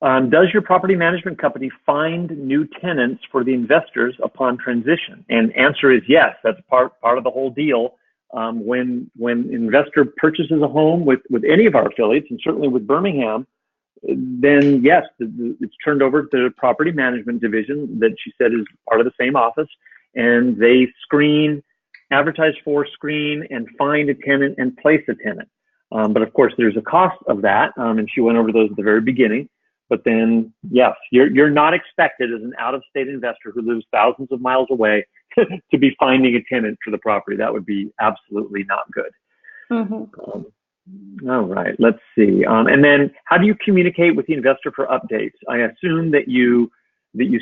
Does your property management company find new tenants for the investors upon transition? And answer is yes. That's part of the whole deal. When investor purchases a home with any of our affiliates, and certainly with Birmingham, then yes, it's turned over to the property management division that she said is part of the same office, and they advertise for, screen, and find a tenant and place a tenant. But of course, there's a cost of that, and she went over those at the very beginning. But then, yes, you're not expected as an out-of-state investor who lives thousands of miles away to be finding a tenant for the property. That would be absolutely not good. Mm-hmm. All right, let's see. And then, how do you communicate with the investor for updates? I assume that you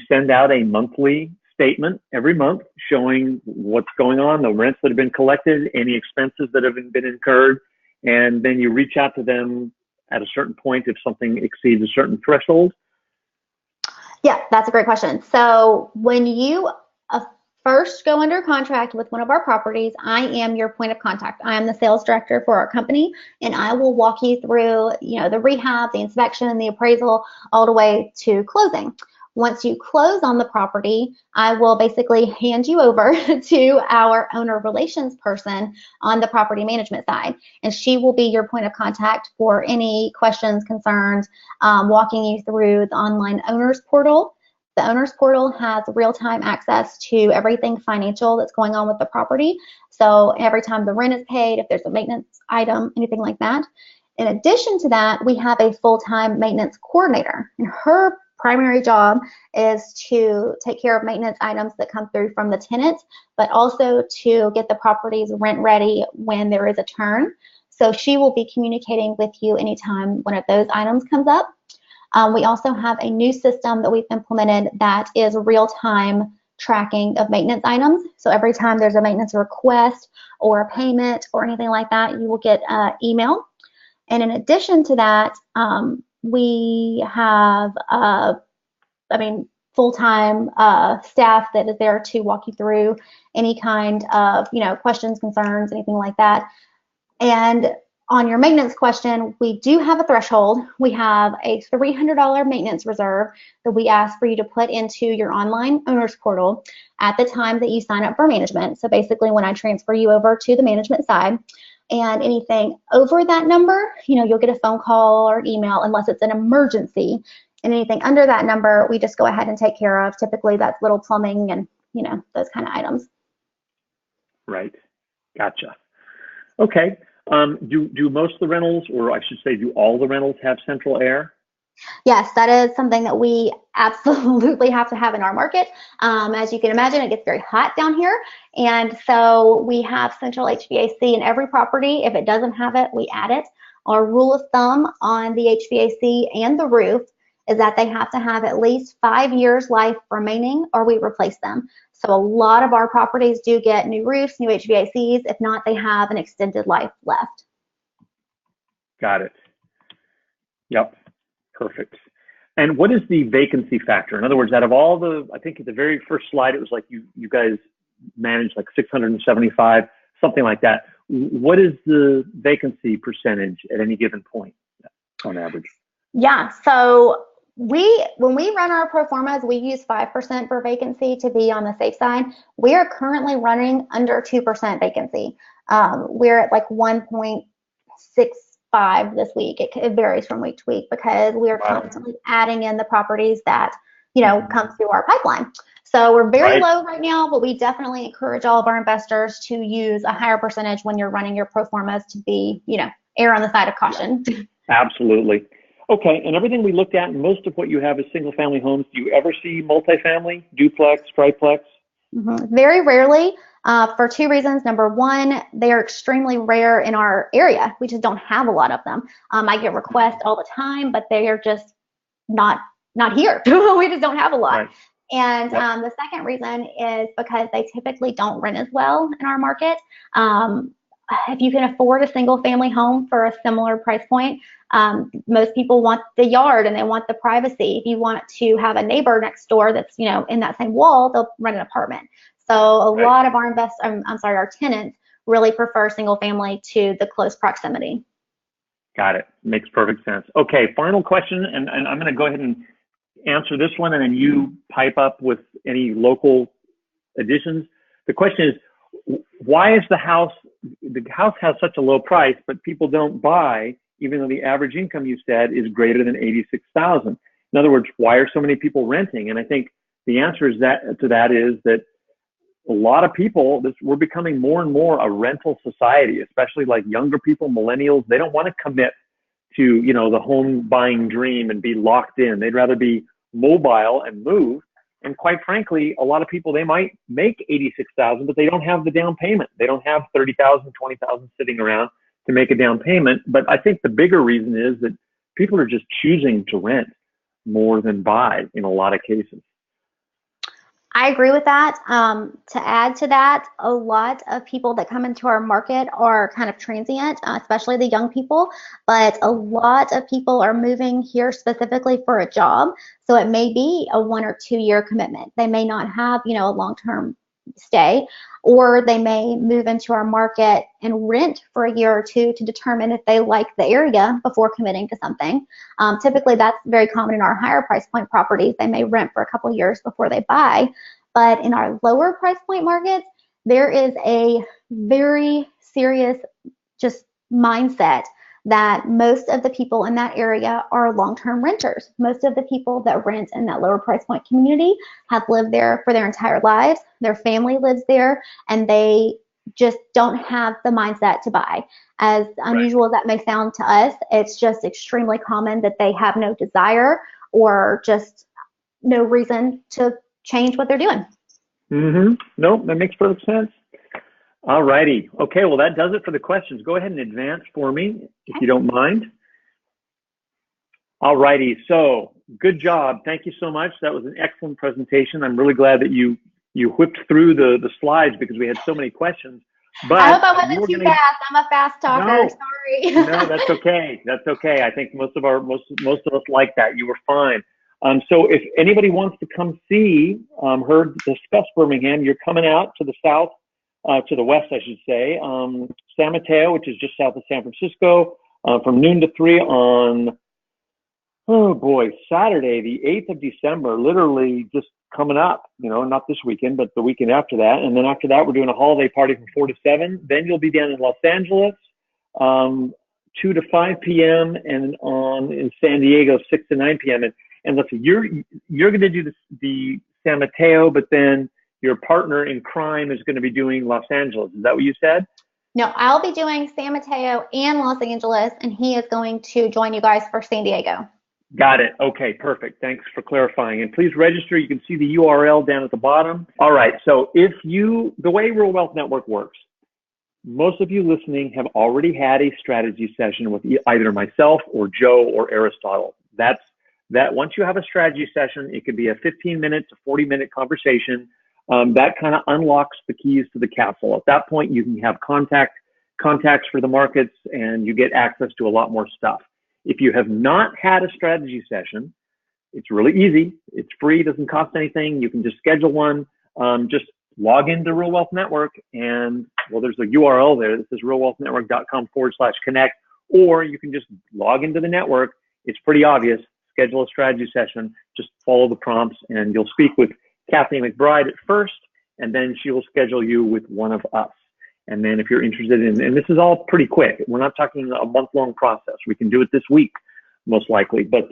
send out a monthly statement every month showing what's going on, the rents that have been collected, any expenses that have been incurred, and then you reach out to them at a certain point if something exceeds a certain threshold? Yeah, that's a great question. So when you first go under contract with one of our properties, I am your point of contact. I am the sales director for our company, and I will walk you through, the rehab, the inspection, and the appraisal all the way to closing. Once you close on the property, I will basically hand you over to our owner relations person on the property management side, and she will be your point of contact for any questions, concerns, walking you through the online owners portal. The owners portal has real-time access to everything financial that's going on with the property. So every time the rent is paid, if there's a maintenance item, anything like that. In addition to that, we have a full-time maintenance coordinator, and her primary job is to take care of maintenance items that come through from the tenant, but also to get the properties rent ready when there is a turn. So she will be communicating with you anytime one of those items comes up. We also have a new system that we've implemented that is real-time tracking of maintenance items. So every time there's a maintenance request or a payment or anything like that, you will get an email. And in addition to that, we have, full-time staff that is there to walk you through any kind of, questions, concerns, anything like that. And on your maintenance question, we do have a threshold. We have a $300 maintenance reserve that we ask for you to put into your online owners portal at the time that you sign up for management. So basically when I transfer you over to the management side, and anything over that number, you'll get a phone call or an email unless it's an emergency. And anything under that number, we just go ahead and take care of. Typically that's little plumbing and, those kind of items. Right. Gotcha. Okay. Do most of the rentals, or I should say, do all the rentals have central air? Yes, that is something that we absolutely have to have in our market. As you can imagine, it gets very hot down here. And so we have central HVAC in every property. If it doesn't have it, we add it. Our rule of thumb on the HVAC and the roof is that they have to have at least 5 years life remaining or we replace them. So a lot of our properties do get new roofs, new HVACs. If not, they have an extended life left. Got it. Yep. Perfect. And what is the vacancy factor? In other words, out of all the, I think at the very first slide, it was like you guys managed like 675, something like that. What is the vacancy percentage at any given point on average? Yeah, so when we run our pro formas, we use 5% for vacancy to be on the safe side. We are currently running under 2% vacancy. We're at like 1.65 this week. It varies from week to week because we are constantly adding in the properties that, you know, come through our pipeline. So we're very low right now, but we definitely encourage all of our investors to use a higher percentage when you're running your pro formas to be, you know, err on the side of caution. Absolutely. Okay, and everything we looked at, most of what you have is single family homes. Do you ever see multifamily, duplex, triplex? Very rarely, for two reasons. Number one, they are extremely rare in our area. We just don't have a lot of them. I get requests all the time, but they are just not here. We just don't have a lot. Right. And the second reason is because they typically don't rent as well in our market. If you can afford a single family home for a similar price point, most people want the yard and they want the privacy. If you want to have a neighbor next door that's, you know, in that same wall, they'll rent an apartment. So a lot of our our tenants really prefer single family to the close proximity. Got it. Makes perfect sense. Okay, final question, and I'm going to go ahead and answer this one, and then you pipe up with any local additions. The question is, why is the house has such a low price, but people don't buy, even though the average income you said is greater than $86,000? In other words, why are so many people renting? And I think the answer is that a lot of people, we're becoming more and more a rental society, especially like younger people, millennials. They don't want to commit to, you know, the home buying dream and be locked in. They'd rather be mobile and move. And quite frankly, a lot of people, they might make $86,000, but they don't have the down payment. They don't have $30,000, $20,000 sitting around to make a down payment. But I think the bigger reason is that people are just choosing to rent more than buy in a lot of cases. I agree with that. To add to that, a lot of people that come into our market are kind of transient, especially the young people, but a lot of people are moving here specifically for a job. So it may be a 1 or 2 year commitment. They may not have, you know, a long-term stay, or they may move into our market and rent for a year or two to determine if they like the area before committing to something. Typically, that's very common in our higher price point properties. They may rent for a couple of years before they buy. But in our lower price point markets, there is a very serious just mindset that most of the people in that area are long-term renters. Most of the people that rent in that lower price point community have lived there for their entire lives. Their family lives there, and they just don't have the mindset to buy. As unusual as that may sound to us, it's just extremely common that they have no desire or just no reason to change what they're doing. No, that makes perfect sense. All righty. Okay, well, that does it for the questions. Go ahead and advance for me, if you don't mind. All righty. So, good job. Thank you so much. That was an excellent presentation. I'm really glad that you whipped through the slides because we had so many questions. But I hope I wasn't too fast. I'm a fast talker. No, sorry. No, that's okay. That's okay. I think most of us like that. You were fine. So if anybody wants to come see, discuss Birmingham, you're coming out to the south, to the west, I should say, San Mateo, which is just south of San Francisco, from noon to 3 on, Saturday, the 8th of December, literally just coming up, you know, not this weekend, but the weekend after that. And then after that, we're doing a holiday party from 4 to 7. Then you'll be down in Los Angeles, 2 to 5 p.m. and in San Diego, 6 to 9 p.m. And let's see, you're going to do the San Mateo, but then your partner in crime is going to be doing Los Angeles. Is that what you said? No, I'll be doing San Mateo and Los Angeles, and he is going to join you guys for San Diego. Got it. Okay, perfect. Thanks for clarifying. And please register. You can see the URL down at the bottom. All right. So the way Rural Wealth Network works, most of you listening have already had a strategy session with either myself or Joe or Aristotle. That once you have a strategy session, it could be a 15-minute to 40-minute conversation. that kind of unlocks the keys to the castle. At that point, you can have contacts for the markets, and you get access to a lot more stuff. If you have not had a strategy session, it's really easy. It's free, doesn't cost anything. You can just schedule one. Just log into Real Wealth Network, and well, there's a URL there that says realwealthnetwork.com/connect, or you can just log into the network. It's pretty obvious. Schedule a strategy session. Just follow the prompts, and you'll speak with Kathy McBride at first, and then she will schedule you with one of us. And then if you're interested in, and this is all pretty quick. We're not talking a month-long process. We can do it this week, most likely. But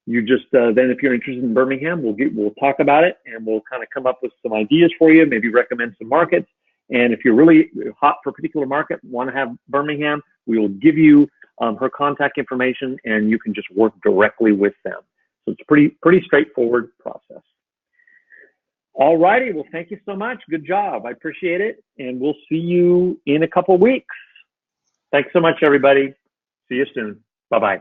you just then, if you're interested in Birmingham, we'll talk about it, and we'll kind of come up with some ideas for you. Maybe recommend some markets. And if you're really hot for a particular market, want to have Birmingham, we will give you her contact information, and you can just work directly with them. So it's a pretty straightforward process. All righty. Well, thank you so much. Good job. I appreciate it. And we'll see you in a couple weeks. Thanks so much, everybody. See you soon. Bye-bye.